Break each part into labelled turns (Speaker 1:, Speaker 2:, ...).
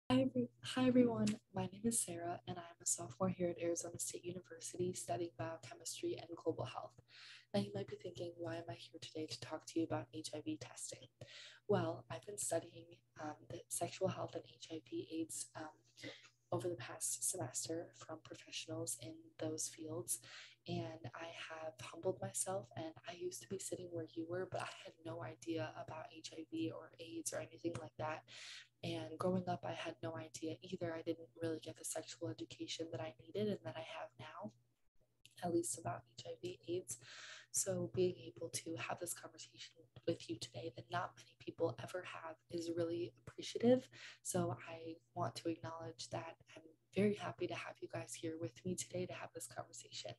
Speaker 1: Hi everyone, my name is Sarah and I'm a sophomore here at Arizona State University studying biochemistry and global health. Now you might be thinking, why am I here today to talk to you about HIV testing? Well, I've been studying the sexual health and HIV/AIDS over the past semester from professionals in those fields, and I have humbled myself. And I used to be sitting where you were, but I had no idea about HIV or AIDS or anything like that. And growing up, I had no idea either. I didn't really get the sexual education that I needed and that I have now, at least about HIV/AIDS. So being able to have this conversation with you today that not many people ever have is really appreciative. So I want to acknowledge that I'm very happy to have you guys here with me today to have this conversation.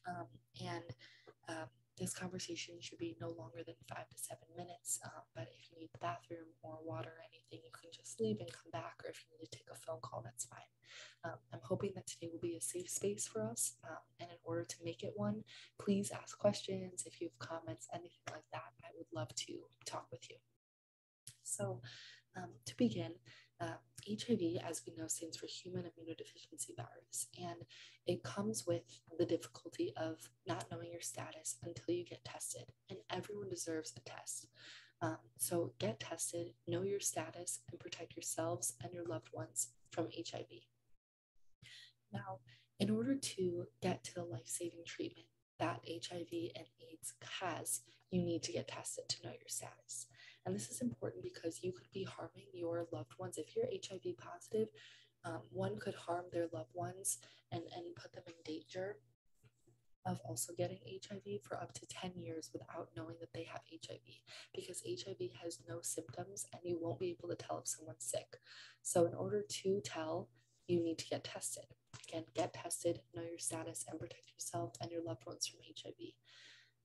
Speaker 1: Um, and this conversation should be no longer than 5 to 7 minutes. But if you need the bathroom or water or anything, you can just leave and come back. Or if you need to take a phone call, that's fine. I'm hoping that today will be a safe space for us. And in order to make it one, please ask questions. If you have comments, anything like that, I would love to talk with you. So, to begin, HIV, as we know, stands for human immunodeficiency virus, and it comes with the difficulty of not knowing your status until you get tested, and everyone deserves a test. So get tested, know your status, and protect yourselves and your loved ones from HIV. Now, in order to get to the life-saving treatment that HIV and AIDS has, you need to get tested to know your status. And this is important because you could be harming your loved ones. If you're HIV positive, one could harm their loved ones and put them in danger of also getting HIV for up to 10 years without knowing that they have HIV, because HIV has no symptoms and you won't be able to tell if someone's sick. So, in order to tell, you need to get tested. Again, get tested, know your status, and protect yourself and your loved ones from HIV.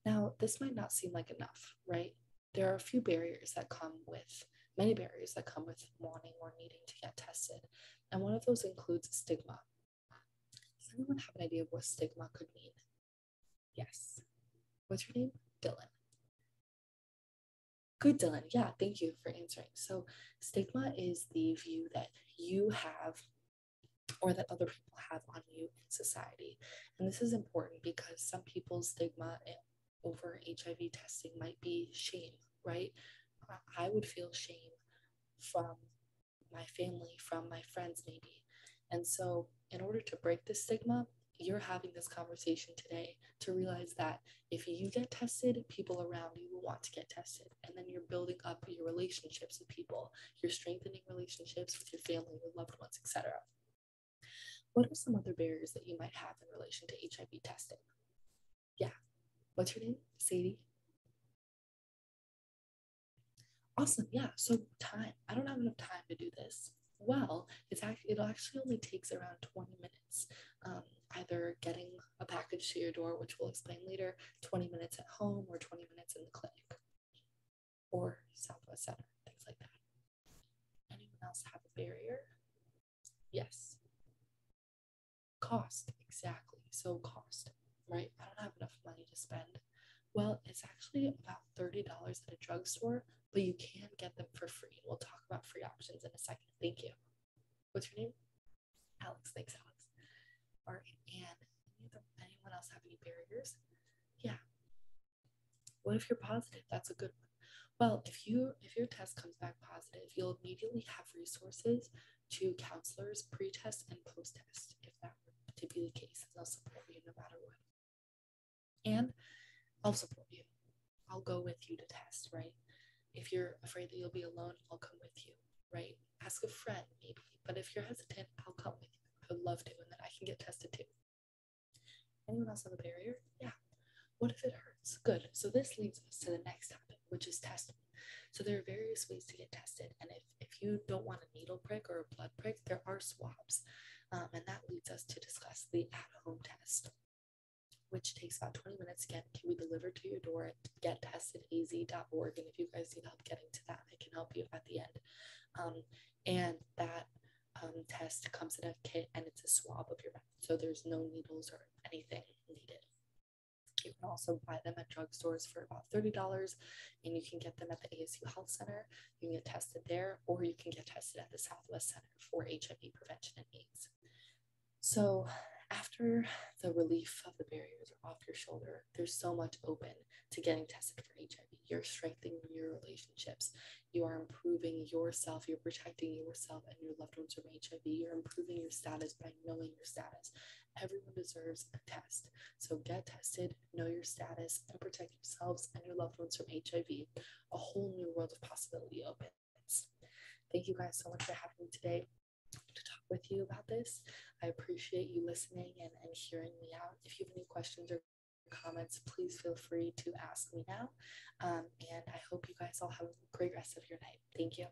Speaker 1: Now, this might not seem like enough, right? There are a few barriers that come with many barriers that come with wanting or needing to get tested. And one of those includes stigma. Does anyone have an idea of what stigma could mean? Yes. What's your name? Dylan. Good, Dylan. Yeah, thank you for answering. So, stigma is the view that you have or that other people have on you in society. And this is important because some people's stigma over HIV testing might be shame, right? I would feel shame from my family, from my friends, maybe. And so, in order to break this stigma, you're having this conversation today to realize that if you get tested, people around you will want to get tested. And then you're building up your relationships with people. You're strengthening relationships with your family, your loved ones, etc. What are some other barriers that you might have in relation to HIV testing? Yeah. What's your name? Sadie? Awesome. Yeah. So time. I don't have enough time to do this. Well, it actually only takes around 20 minutes. Either getting a package to your door, which we'll explain later, 20 minutes at home, or 20 minutes in the clinic, or Southwest Center, things like that. Anyone else have a barrier? Yes. Cost. Exactly. So cost, right? I don't have enough money to spend. Well, it's actually about $30 at a drugstore, but you can get them for free. We'll talk about free options in a second. Thank you. What's your name? Alex. Thanks, Alex. All right. And anyone else have any barriers? Yeah. What if you're positive? That's a good one. Well, if your test comes back positive, you'll immediately have resources to counselors pre-test and post-test if that were to be the case. They'll support you no matter what. And I'll support you. I'll go with you to test, right? If you're afraid that you'll be alone, I'll come with you, right? Ask a friend, maybe. But if you're hesitant, I'll come with you. I would love to, and then I can get tested too. Anyone else have a barrier? Yeah. What if it hurts? Good. So this leads us to the next topic, which is testing. So there are various ways to get tested. And if you don't want a needle prick or a blood prick, there are swabs. And that leads us to discuss the at-home test, which takes about 20 minutes. Again, can be delivered to your door at gettestedaz.org. And if you guys need help getting to that, I can help you at the end. And that test comes in a kit and it's a swab of your mouth. So there's no needles or anything needed. You can also buy them at drugstores for about $30, and you can get them at the ASU Health Center. You can get tested there, or you can get tested at the Southwest Center for HIV Prevention and AIDS. So after the relief of the barriers are off your shoulder, there's so much open to getting tested for HIV. You're strengthening your relationships. You are improving yourself. You're protecting yourself and your loved ones from HIV. You're improving your status by knowing your status. Everyone deserves a test. So get tested, know your status, and protect yourselves and your loved ones from HIV. A whole new world of possibility opens. Thank you guys so much for having me today to talk with you about this. I appreciate you listening and hearing me out. If you have any questions or comments, please feel free to ask me now. And I hope you guys all have a great rest of your night. Thank you.